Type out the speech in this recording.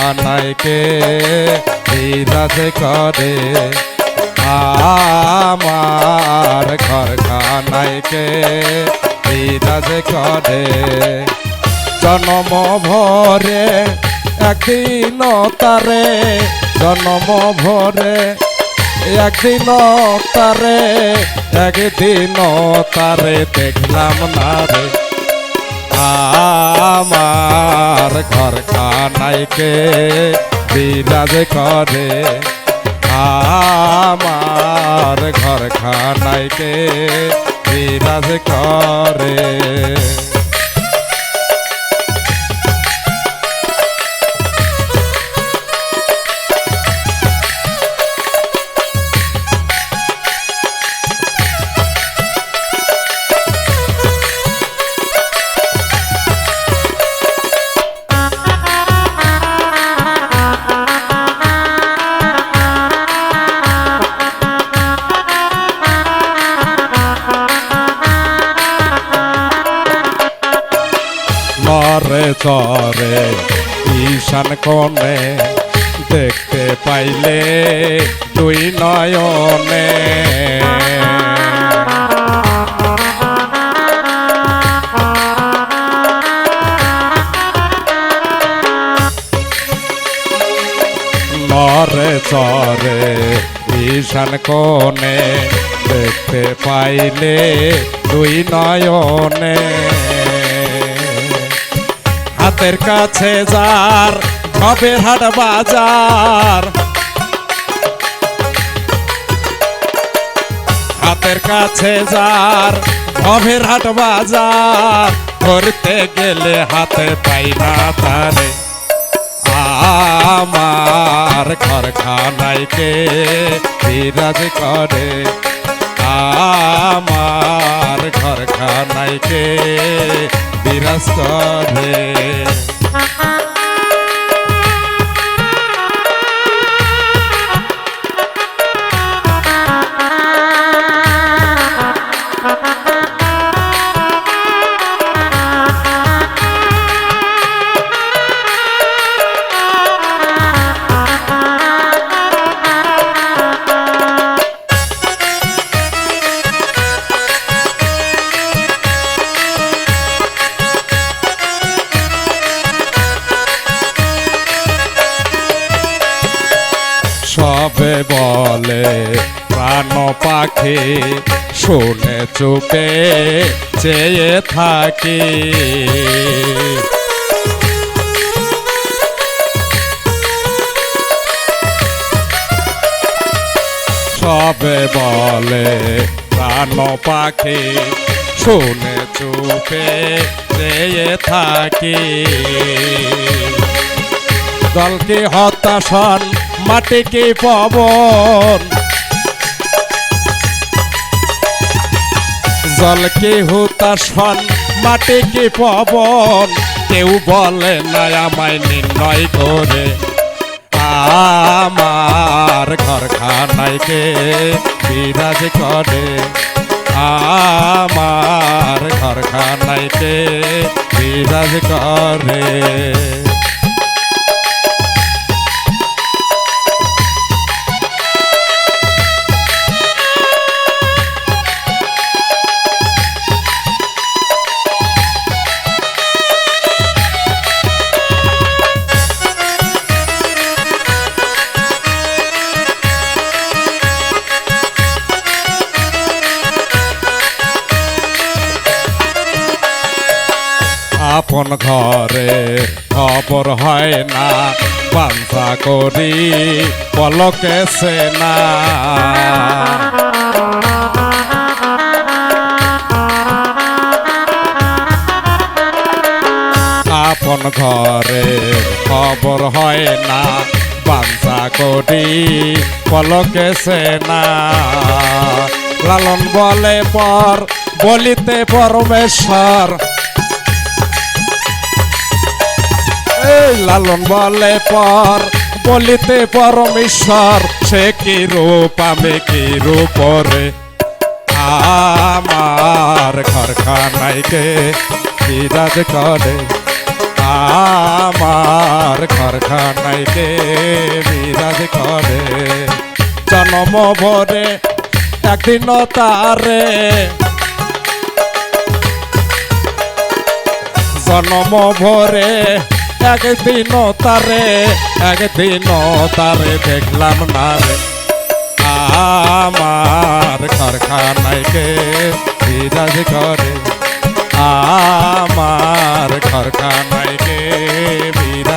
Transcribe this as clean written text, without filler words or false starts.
ঘরখানাইকে বিরাজ করে আমার ঘরখানাইকে বিরাজ করে জন্ম ভরে একদিন তারে জন্ম ভরে একদিন তারে একদিন তারে দেখলাম না রে আমার ঘরখানাইকে বিরাজ করে আমার ঘরখানাইকে বিরাজ করে নরে চরে ঈশান কোণে দেখতে পাইলে দুই নয়নে নরে চরে ঈশান কোণে দেখতে পাইলে দুই নয়নে হাতের কাছে যার ভবের হাট বাজার হাতের কাছে যার ভবের হাট বাজার ধরতে গেলে হাতে পাই না তারে আমার ঘরখানাইকে বিরাজ করে আমার ঘরখানাইকে বিরাজ করে সবে বলে প্রাণ পাখি শুনে চুপে চেয়ে থাকি সবে বলে প্রাণ পাখি শুনে চুপে চেয়ে থাকি দলকে হতাশন মাটিকে পবন জলকে হুতাশন মাটিকে পবন কেউ বলে না আমায় নির্ণয় করে আমার ঘরখানাইকে বিরাজ করে আমার ঘরখানাইকে বিরাজ করে আপন ঘরে খবর হয় না বাঞ্ছা করি পলকে সেনা আপন ঘরে খবর হয় না বাঞ্ছা করি পলকে সেনা লালন বলে পর বলিতে পরমেশ্বর লালন বলে পর বলিতে পরমেশ্বর সে কি রূপ আমি কি রূপ রে আমার ঘরখানাইকে বিরাজ করে আমার ঘর কারখানায় কে বিরাজ করে। জনম ভরে একদিন তারে, জনম ভরে একদিন তারে, একদিন তারে দেখলাম না রে। আমার কারখানায় কে বিরাজ করে, আমার কারখানায় কে বিরাজ